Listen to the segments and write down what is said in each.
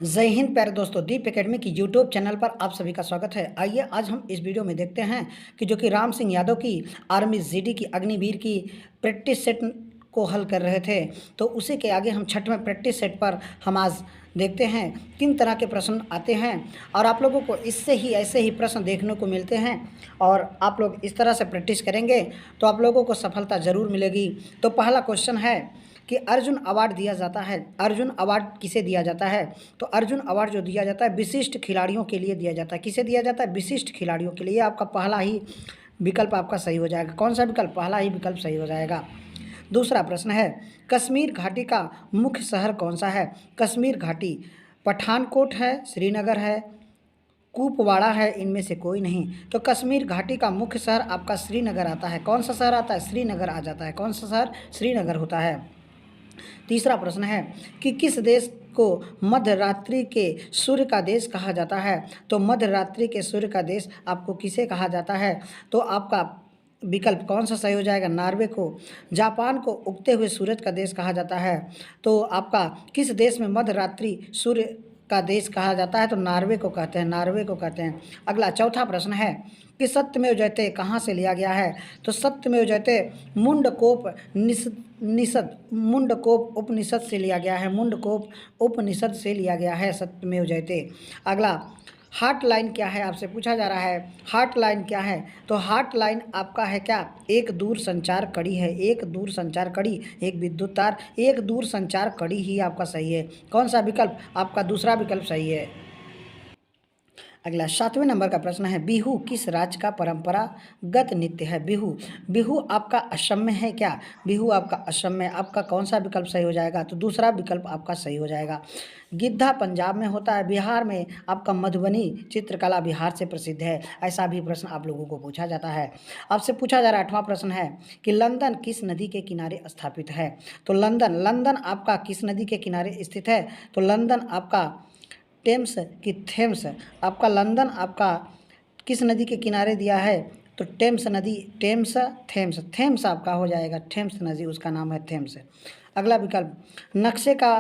जय हिंद प्यारे दोस्तों, दीप एकेडमी की यूट्यूब चैनल पर आप सभी का स्वागत है। आइए आज हम इस वीडियो में देखते हैं कि जो कि राम सिंह यादव की आर्मी जीडी की अग्निवीर की प्रैक्टिस सेट को हल कर रहे थे, तो उसी के आगे हम छठवें प्रैक्टिस सेट पर हम आज देखते हैं किन तरह के प्रश्न आते हैं और आप लोगों को इससे ही ऐसे ही प्रश्न देखने को मिलते हैं और आप लोग इस तरह से प्रैक्टिस करेंगे तो आप लोगों को सफलता ज़रूर मिलेगी। तो पहला क्वेश्चन है कि अर्जुन अवार्ड दिया जाता है। अर्जुन अवार्ड किसे दिया जाता है? तो अर्जुन अवार्ड जो दिया जाता है विशिष्ट खिलाड़ियों के लिए दिया जाता है। किसे दिया जाता है? विशिष्ट खिलाड़ियों के लिए। आपका पहला ही विकल्प आपका सही हो जाएगा। कौन सा विकल्प? पहला ही विकल्प सही हो जाएगा। दूसरा प्रश्न है, कश्मीर घाटी का मुख्य शहर कौन सा है? कश्मीर घाटी पठानकोट है, श्रीनगर है, कुपवाड़ा है, इनमें से कोई नहीं। तो कश्मीर घाटी का मुख्य शहर आपका श्रीनगर आता है। कौन सा शहर आता है? श्रीनगर आ जाता है। कौन सा शहर? श्रीनगर होता है। तीसरा प्रश्न है कि किस देश को मध्य रात्रि के सूर्य का देश कहा जाता है? तो मध्य रात्रि के सूर्य का देश आपको किसे कहा जाता है? तो आपका विकल्प कौन सा सही हो जाएगा? नॉर्वे को। जापान को उगते हुए सूरज का देश कहा जाता है। तो आपका किस देश में मध्य रात्रि सूर्य का देश कहा जाता है? तो नॉर्वे को कहते हैं, नॉर्वे को कहते हैं। अगला चौथा प्रश्न है कि सत्यमेव जयते कहाँ से लिया गया है? तो सत्यमेव जयते मुंडकोप निषद मुंडकोप उपनिषद से लिया गया है। मुंडकोप उपनिषद से लिया गया है सत्यमेव जयते। अगला हॉटलाइन क्या है? आपसे पूछा जा रहा है हॉटलाइन क्या है? तो हॉटलाइन आपका है क्या? एक दूर संचार कड़ी है। एक दूर संचार कड़ी, एक विद्युत तार, एक दूर संचार कड़ी ही आपका सही है। कौन सा विकल्प? आपका दूसरा विकल्प सही है। अगला 7वें नंबर का प्रश्न है, बिहू किस राज्य का परंपरागत नृत्य है? बिहू बिहू आपका असम में है क्या? बिहू आपका असम में। आपका कौन सा विकल्प सही हो जाएगा? तो दूसरा विकल्प आपका सही हो जाएगा। गिद्धा पंजाब में होता है। बिहार में आपका मधुबनी चित्रकला बिहार से प्रसिद्ध है। ऐसा भी प्रश्न आप लोगों को पूछा जाता है। आपसे पूछा जा रहा है 8वां प्रश्न है कि लंदन किस नदी के किनारे स्थापित है? तो लंदन लंदन आपका किस नदी के किनारे स्थित है? तो लंदन आपका टेम्स की थेम्स आपका लंदन आपका किस नदी के किनारे दिया है? तो टेम्स नदी, टेम्स थेम्स, थेम्स आपका हो जाएगा। थेम्स नदी उसका नाम है थेम्स। अगला विकल्प, नक्शे का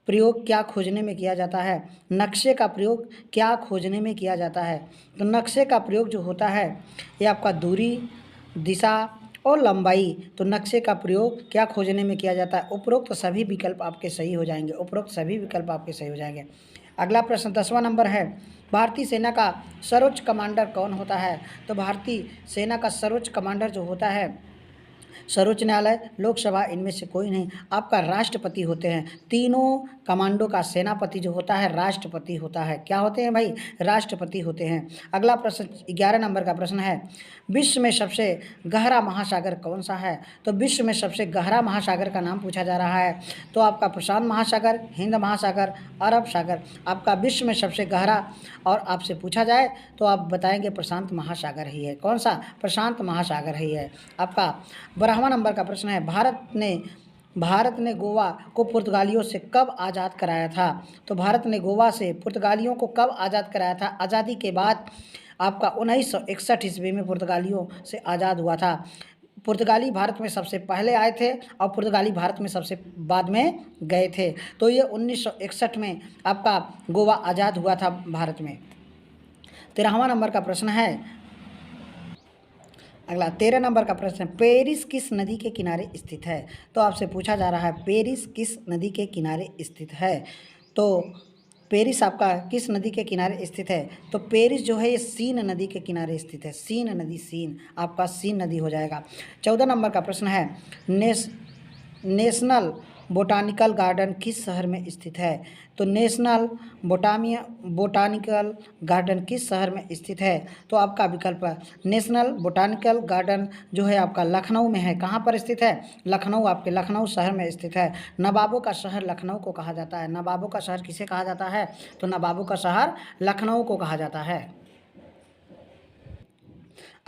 प्रयोग क्या खोजने में किया जाता है? नक्शे का प्रयोग क्या खोजने में किया जाता है? तो नक्शे का प्रयोग जो होता है ये आपका दूरी, दिशा और लंबाई। तो नक्शे का प्रयोग क्या खोजने में किया जाता है? उपरोक्त सभी विकल्प आपके सही हो जाएंगे। उपरोक्त सभी विकल्प आपके सही हो जाएंगे। अगला प्रश्न 10वां नंबर है, भारतीय सेना का सर्वोच्च कमांडर कौन होता है? तो भारतीय सेना का सर्वोच्च कमांडर जो होता है, सर्वोच्च न्यायालय, लोकसभा, इनमें से कोई नहीं, आपका राष्ट्रपति होते हैं। तीनों कमांडो का सेनापति जो होता है राष्ट्रपति होता है। क्या होते हैं भाई? राष्ट्रपति होते हैं। अगला प्रश्न 11 नंबर का प्रश्न है, विश्व में सबसे गहरा महासागर कौन सा है? तो विश्व में सबसे गहरा महासागर का नाम पूछा जा रहा है। तो आपका प्रशांत महासागर, हिंद महासागर, अरब सागर। आपका विश्व में सबसे गहरा और आपसे पूछा जाए तो आप बताएंगे प्रशांत महासागर ही है। कौन सा? प्रशांत महासागर ही है। आपका 12वां नंबर का प्रश्न है, भारत ने गोवा को पुर्तगालियों से कब आज़ाद कराया था? तो भारत ने गोवा से पुर्तगालियों को कब आज़ाद कराया था? आज़ादी के बाद आपका 1961 ईस्वी में पुर्तगालियों से आज़ाद हुआ था। पुर्तगाली भारत में सबसे पहले आए थे और पुर्तगाली भारत में सबसे बाद में गए थे। तो ये 1961 में आपका गोवा आज़ाद हुआ था भारत में। 13वां नंबर का प्रश्न है, अगला 13 नंबर का प्रश्न, पेरिस किस नदी के किनारे स्थित है? तो आपसे पूछा जा रहा है पेरिस किस नदी के किनारे स्थित है? तो पेरिस आपका किस नदी के किनारे स्थित है? तो पेरिस जो है ये सीन नदी के किनारे स्थित है। सीन नदी, सीन आपका सीन नदी हो जाएगा। 14 नंबर का प्रश्न है, नेशनल बोटानिकल गार्डन किस शहर में स्थित है? तो नेशनल बोटानिकल गार्डन किस शहर में स्थित है? तो आपका विकल्प नेशनल बोटानिकल गार्डन जो है आपका लखनऊ में है। कहाँ पर स्थित है? लखनऊ, आपके लखनऊ शहर में स्थित है। नवाबों का शहर लखनऊ को कहा जाता है। नवाबों का शहर किसे कहा जाता है? तो नवाबों का शहर लखनऊ को कहा जाता है।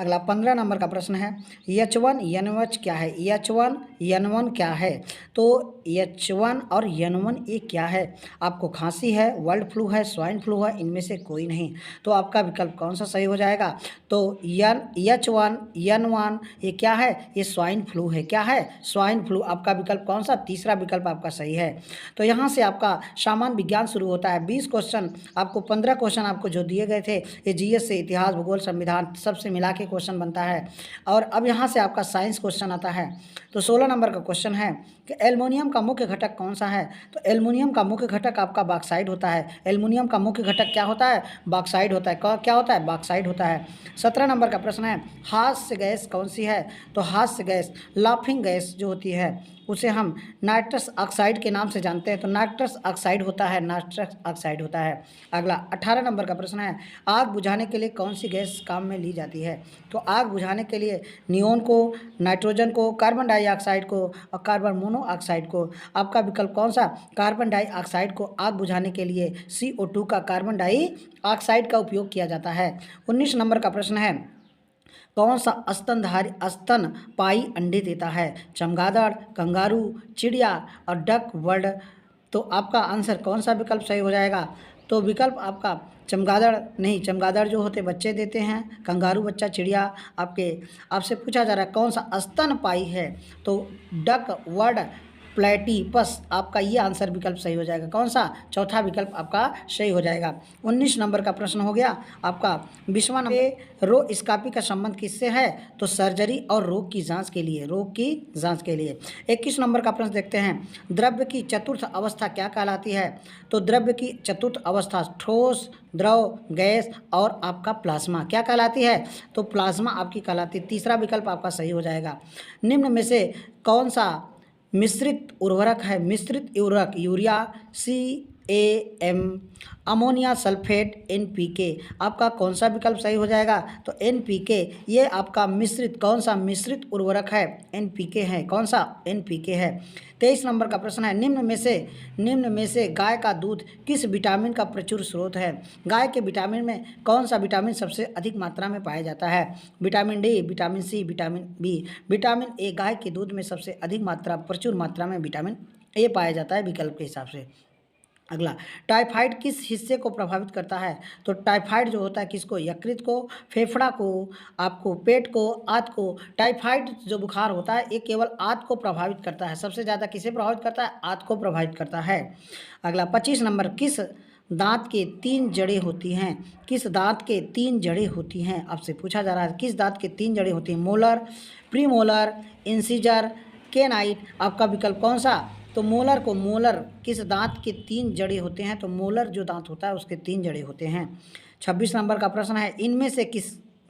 अगला 15 नंबर का प्रश्न है H1N1 क्या है? H1N1 क्या है? तो H1 और N1 ये क्या है? आपको खांसी है, वर्ल्ड फ्लू है, स्वाइन फ्लू है, इनमें से कोई नहीं। तो आपका विकल्प कौन सा सही हो जाएगा? तो H1N1 ये क्या है? ये स्वाइन फ्लू है। क्या है? Swine flu. आपका विकल्प कौन सा? तीसरा विकल्प आपका सही है। तो यहाँ से आपका सामान्य विज्ञान शुरू होता है। 20 क्वेश्चन आपको, 15 क्वेश्चन आपको जो दिए गए थे ये जीएस से, इतिहास, भूगोल, संविधान सबसे मिला के क्वेश्चन बनता है। और अब यहाँ से आपका साइंस क्वेश्चन आता है। तो 16 नंबर का क्वेश्चन है कि एल्युमिनियम का मुख्य घटक कौन सा है? तो एल्युमिनियम का मुख्य घटक आपका बॉक्साइड होता है। एल्युमिनियम का मुख्य घटक क्या होता है? बॉक्साइड होता है। क्या होता है? बॉक्साइड होता है। 17 नंबर का प्रश्न है हास्य गैस कौन सी है? तो हास्य गैस, लाफिंग गैस जो होती है उसे हम नाइट्रस ऑक्साइड के नाम से जानते हैं। तो नाइट्रस ऑक्साइड होता है, नाइट्रस ऑक्साइड होता है। अगला 18 नंबर का प्रश्न है आग बुझाने के लिए कौन सी गैस काम में ली जाती है? तो आग बुझाने के लिए नियोन को, नाइट्रोजन को, कार्बन डाइऑक्साइड को और कार्बन मोनोऑक्साइड को। आपका विकल्प कौन सा? कार्बन डाइऑक्साइड को आग बुझाने के लिए CO2 का, कार्बन डाइऑक्साइड का उपयोग किया जाता है। 19 नंबर का प्रश्न है कौन सा स्तनपायी अंडे देता है? चमगादड़, कंगारू, चिड़िया और डक बर्ड। तो आपका आंसर कौन सा विकल्प सही हो जाएगा? तो विकल्प आपका चमगादड़ नहीं, चमगादड़ जो होते बच्चे देते हैं, कंगारू बच्चा, चिड़िया आपसे पूछा जा रहा है कौन सा स्तनपायी है? तो डक वर्ड प्लेटिपस। आपका ये आंसर विकल्प सही हो जाएगा। कौन सा? चौथा विकल्प आपका सही हो जाएगा। 19 नंबर का प्रश्न हो गया आपका। 20वां नंबर रोस्कोपी का संबंध किससे है? तो सर्जरी और रोग की जांच के लिए, 21 नंबर का प्रश्न देखते हैं द्रव्य की चतुर्थ अवस्था क्या कहलाती है? तो द्रव्य की चतुर्थ अवस्था ठोस, द्रव, गैस और आपका प्लाज्मा क्या कहलाती है? तो प्लाज्मा आपकी कहलाती है। तीसरा विकल्प आपका सही हो जाएगा। निम्न में से कौन सा मिश्रित उर्वरक है? मिश्रित उर्वरक urea, CAM, ammonia sulphate, NPK। आपका कौन सा विकल्प सही हो जाएगा? तो NPK ये आपका मिश्रित, कौन सा मिश्रित उर्वरक है? NPK है। कौन सा? NPK है। 23 नंबर का प्रश्न है निम्न में से गाय का दूध किस विटामिन का प्रचुर स्रोत है? गाय के विटामिन में कौन सा विटामिन सबसे अधिक मात्रा में पाया जाता है? Vitamin D, vitamin C, vitamin B। Vitamin A गाय के दूध में सबसे अधिक प्रचुर मात्रा में विटामिन A पाया जाता है विकल्प के हिसाब से। अगला टाइफाइड किस हिस्से को प्रभावित करता है? तो टाइफाइड जो होता है किसको? यकृत को, फेफड़ा को, आपको पेट को, आंत को। टाइफाइड जो बुखार होता है ये केवल आंत को प्रभावित करता है। सबसे ज़्यादा किसे प्रभावित करता है? आंत को प्रभावित करता है। अगला 25 नंबर किस दांत के 3 जड़ें होती हैं? किस दांत के 3 जड़ें होती हैं? आपसे पूछा जा रहा है किस दांत के 3 जड़ें होती हैं? Molar, premolar, incisor, canine. आपका विकल्प कौन सा? तो मोलर किस दांत के 3 जड़ें होते हैं? तो मोलर जो दांत होता है उसके 3 जड़ें होते हैं। 26 नंबर का प्रश्न है इनमें से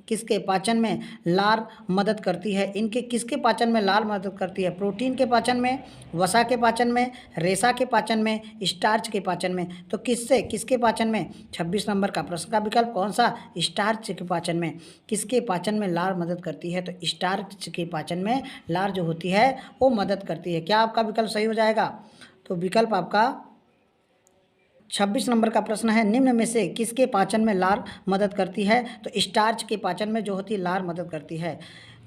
किसके पाचन में लार मदद करती है? किसके पाचन में लार मदद करती है? प्रोटीन के पाचन में, वसा के पाचन में, रेशा के पाचन में, स्टार्च के पाचन में। तो किसके पाचन में? 26 नंबर का प्रश्न का विकल्प कौन सा? स्टार्च के पाचन में। किसके पाचन में लार मदद करती है? तो स्टार्च के पाचन में लार जो होती है वो मदद करती है। क्या आपका विकल्प सही हो जाएगा? तो विकल्प आपका 26 नंबर का प्रश्न है निम्न में से किसके पाचन में लार मदद करती है? तो स्टार्च के पाचन में जो होती है लार मदद करती है।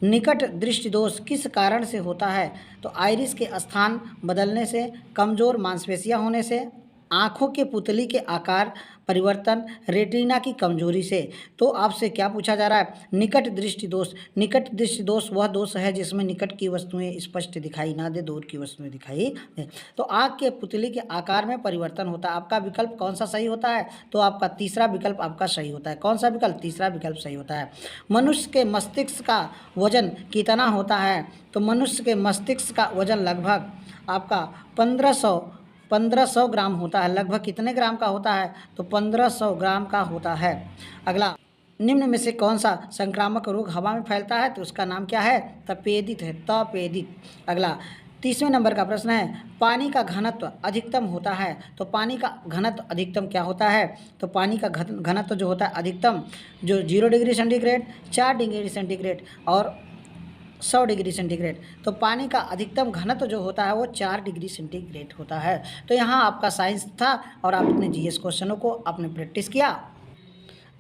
निकट दृष्टि दोष किस कारण से होता है? तो आइरिस के स्थान बदलने से, कमज़ोर मांसपेशियां होने से, आँखों के पुतली के आकार परिवर्तन, रेटिना की कमजोरी से। तो आपसे क्या पूछा जा रहा है? निकट दृष्टि दोष। निकट दृष्टि दोष वह दोष है जिसमें निकट की वस्तुएं स्पष्ट दिखाई ना दे, दूर की वस्तुएं दिखाई दे। तो आँख के पुतली के आकार में परिवर्तन होता है। आपका विकल्प कौन सा सही होता है? तो आपका तीसरा विकल्प आपका सही होता है। कौन सा विकल्प? तीसरा विकल्प सही होता है। मनुष्य के मस्तिष्क का वजन कितना होता है? तो मनुष्य के मस्तिष्क का वजन लगभग आपका 1500 ग्राम होता है। लगभग कितने ग्राम का होता है? तो 1500 ग्राम का होता है। अगला निम्न में से कौन सा संक्रामक रोग हवा में फैलता है? तो उसका नाम क्या है? तपेदिक है, तपेदिक। अगला 30वें नंबर का प्रश्न है पानी का घनत्व अधिकतम होता है। तो पानी का घनत्व अधिकतम क्या होता है? तो पानी का घनत्व जो होता है अधिकतम, जो 0 डिग्री सेंटीग्रेड, 4 डिग्री सेंटीग्रेड और 100 डिग्री सेंटीग्रेड। तो पानी का अधिकतम घनत्व जो होता है वो 4 डिग्री सेंटीग्रेड होता है। तो यहाँ आपका साइंस था और आप अपने जीएस क्वेश्चनों को आपने प्रैक्टिस किया।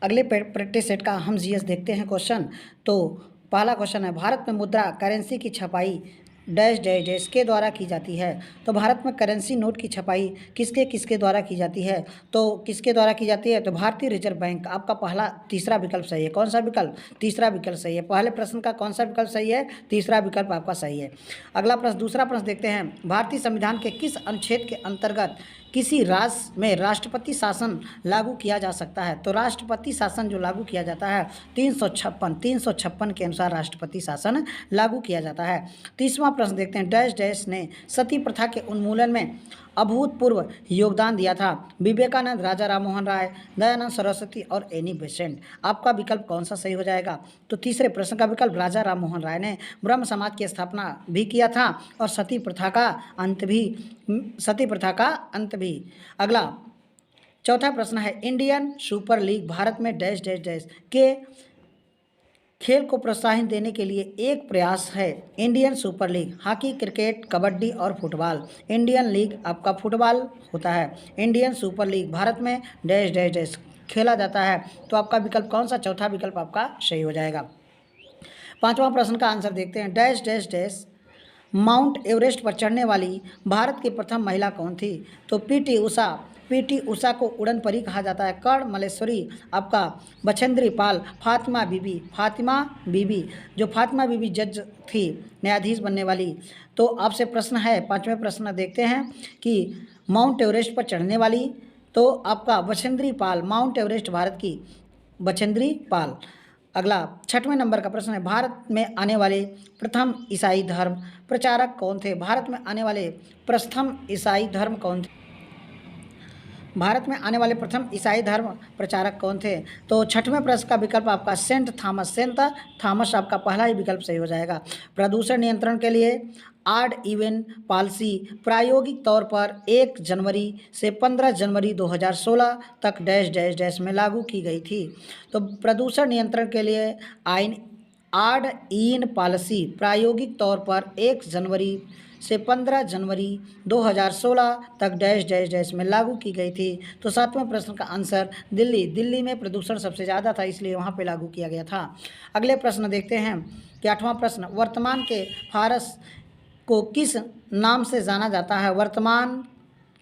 अगले प्रैक्टिस सेट का हम जीएस देखते हैं क्वेश्चन। तो पहला क्वेश्चन है, भारत में मुद्रा करेंसी की छपाई डैश डैश डैश के द्वारा की जाती है। तो भारत में करेंसी नोट की छपाई किसके किसके द्वारा की जाती है? तो किसके द्वारा की जाती है? तो भारतीय रिजर्व बैंक। आपका पहला तीसरा विकल्प सही है। कौन सा विकल्प? तीसरा विकल्प सही है। पहले प्रश्न का कौन सा विकल्प सही है? तीसरा विकल्प आपका सही है। अगला प्रश्न, दूसरा प्रश्न देखते हैं, भारतीय संविधान के किस अनुच्छेद के अंतर्गत किसी राज्य में राष्ट्रपति शासन लागू किया जा सकता है? तो राष्ट्रपति शासन जो लागू किया जाता है 356 के अनुसार राष्ट्रपति शासन लागू किया जाता है। तीसवां प्रश्न देखते हैं, डैश डैश ने सती प्रथा के उन्मूलन में अभूतपूर्व योगदान दिया था? विवेकानंद, राजा राम मोहन राय, दयानंद सरस्वती और एनी बेसेंट। आपका विकल्प कौन सा सही हो जाएगा? तो तीसरे प्रश्न का विकल्प राजा राम मोहन राय ने ब्रह्म समाज की स्थापना भी किया था और सती प्रथा का अंत भी। अगला चौथा प्रश्न है, इंडियन सुपर लीग भारत में डैश डैश डैश के खेल को प्रोत्साहन देने के लिए एक प्रयास है। Indian super league hockey, cricket, kabaddi और फुटबॉल। इंडियन लीग आपका फुटबॉल होता है। इंडियन सुपर लीग भारत में डैश डैश डैश खेला जाता है। तो आपका विकल्प कौन सा? चौथा विकल्प आपका सही हो जाएगा। पांचवा प्रश्न का आंसर देखते हैं, dash dash dash mount Everest पर चढ़ने वाली भारत की प्रथम महिला कौन थी? तो पीटी उषा। पीटी उषा को उड़न परी कहा जाता है। कर्ण मल्लेश्वरी, आपका बछेंद्री पाल, फातिमा बीबी। फातिमा बीबी, जो फातिमा बीबी जज थी, न्यायाधीश बनने वाली। तो आपसे प्रश्न है, पांचवें प्रश्न देखते हैं कि माउंट एवरेस्ट पर चढ़ने वाली, तो आपका बछेंद्री पाल, माउंट एवरेस्ट भारत की बछेंद्री पाल। अगला छठवें नंबर का प्रश्न है, भारत में आने वाले प्रथम ईसाई धर्म प्रचारक कौन थे? भारत में आने वाले प्रथम ईसाई धर्म कौन थे? भारत में आने वाले प्रथम ईसाई धर्म प्रचारक कौन थे? तो छठवें प्रश्न का विकल्प आपका सेंट थॉमस आपका पहला ही विकल्प सही हो जाएगा। प्रदूषण नियंत्रण के लिए ऑड इवन पॉलिसी प्रायोगिक तौर पर 1 जनवरी से 15 जनवरी 2016 तक डैश डैश डैश में लागू की गई थी। तो प्रदूषण नियंत्रण के लिए ऑड इन पॉलिसी प्रायोगिक तौर पर 1 जनवरी से 15 जनवरी 2016 तक डैश डैश डैश में लागू की गई थी। तो सातवें प्रश्न का आंसर दिल्ली में प्रदूषण सबसे ज़्यादा था, इसलिए वहाँ पे लागू किया गया था। अगले प्रश्न देखते हैं कि 8वां प्रश्न, वर्तमान के फारस को किस नाम से जाना जाता है? वर्तमान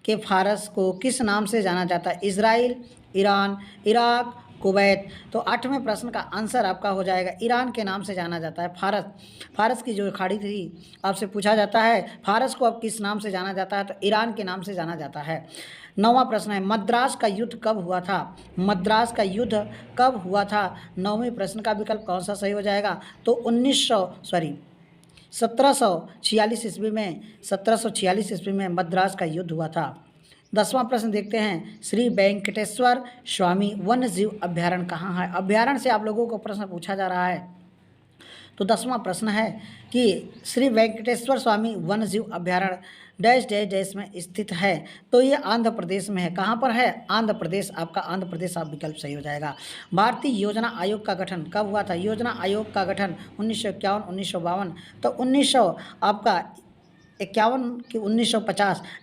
के फारस को किस नाम से जाना जाता है? Israel, Iran, Iraq, Kuwait. तो 8वें प्रश्न का आंसर आपका हो जाएगा ईरान के नाम से जाना जाता है। फारस की जो खाड़ी थी, आपसे पूछा जाता है फारस को अब किस नाम से जाना जाता है? तो ईरान के नाम से जाना जाता है। 9वां प्रश्न है, मद्रास का युद्ध कब हुआ था? मद्रास का युद्ध कब हुआ था? 9वें प्रश्न का विकल्प कौन सा सही हो जाएगा? तो 1746 ईस्वी में मद्रास का युद्ध हुआ था। 10वां प्रश्न देखते हैं, श्री वेंकटेश्वर स्वामी वन्य जीव अभ्यारण्य कहाँ है? अभ्यारण्य से आप लोगों को प्रश्न पूछा जा रहा है। तो 10वां प्रश्न है कि श्री वेंकटेश्वर स्वामी वन्य जीव अभ्यारण्य डैश डैश डैश में स्थित है। तो ये आंध्र प्रदेश में है। कहाँ पर है? आंध्र प्रदेश। आपका आंध्र प्रदेश आप विकल्प सही हो जाएगा। भारतीय योजना आयोग का गठन कब हुआ था? योजना आयोग का गठन 1951, 1952। तो 1900 आपका 51 कि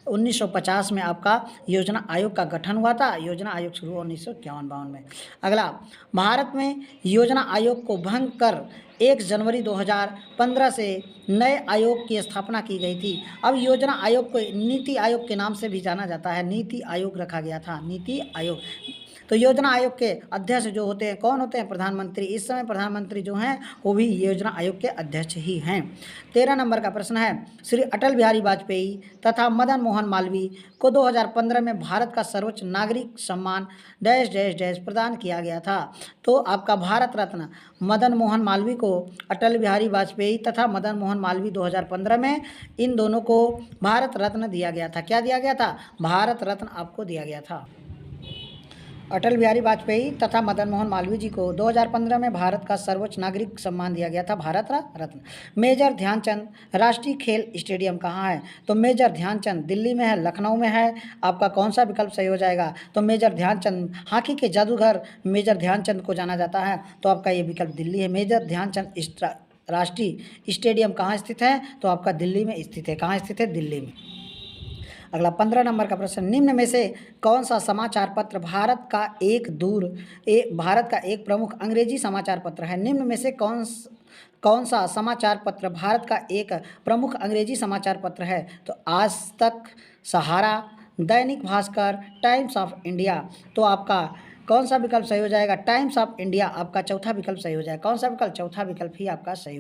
1950 में आपका योजना आयोग का गठन हुआ था। योजना आयोग शुरू 1951-52 में। अगला, भारत में योजना आयोग को भंग कर 1 जनवरी 2015 से नए आयोग की स्थापना की गई थी। अब योजना आयोग को नीति आयोग के नाम से भी जाना जाता है। नीति आयोग रखा गया था, नीति आयोग। तो योजना आयोग के अध्यक्ष जो होते हैं, कौन होते हैं? प्रधानमंत्री। इस समय प्रधानमंत्री जो हैं वो भी योजना आयोग के अध्यक्ष ही हैं। 13 नंबर का प्रश्न है, श्री अटल बिहारी वाजपेयी तथा मदन मोहन मालवीय को 2015 में भारत का सर्वोच्च नागरिक सम्मान डैश डैश डैश प्रदान किया गया था। तो आपका भारत रत्न मदन मोहन मालवीय को, अटल बिहारी वाजपेयी तथा मदन मोहन मालवीय 2015 में इन दोनों को भारत रत्न दिया गया था। क्या दिया गया था? भारत रत्न आपको दिया गया था। अटल बिहारी वाजपेयी तथा मदन मोहन मालवीय जी को 2015 में भारत का सर्वोच्च नागरिक सम्मान दिया गया था, भारत रत्न। मेजर ध्यानचंद राष्ट्रीय खेल स्टेडियम कहाँ है? तो मेजर ध्यानचंद दिल्ली में है, लखनऊ में है। आपका कौन सा विकल्प सही हो जाएगा? तो मेजर ध्यानचंद, हॉकी के जादूगर मेजर ध्यानचंद को जाना जाता है। तो आपका ये विकल्प दिल्ली है। मेजर ध्यानचंद राष्ट्रीय स्टेडियम कहाँ स्थित है? तो आपका दिल्ली में स्थित है। कहाँ स्थित है? दिल्ली में। अगला 15 नंबर का प्रश्न, निम्न में से कौन सा समाचार पत्र भारत का एक प्रमुख अंग्रेजी समाचार पत्र है? निम्न में से कौन सा समाचार पत्र भारत का एक प्रमुख अंग्रेजी समाचार पत्र है? तो आज तक, सहारा, Dainik Bhaskar, times of India. तो आपका कौन सा विकल्प सही हो जाएगा? टाइम्स ऑफ इंडिया आपका चौथा विकल्प सही हो जाएगा। कौन सा विकल्प? चौथा विकल्प ही आपका सही हो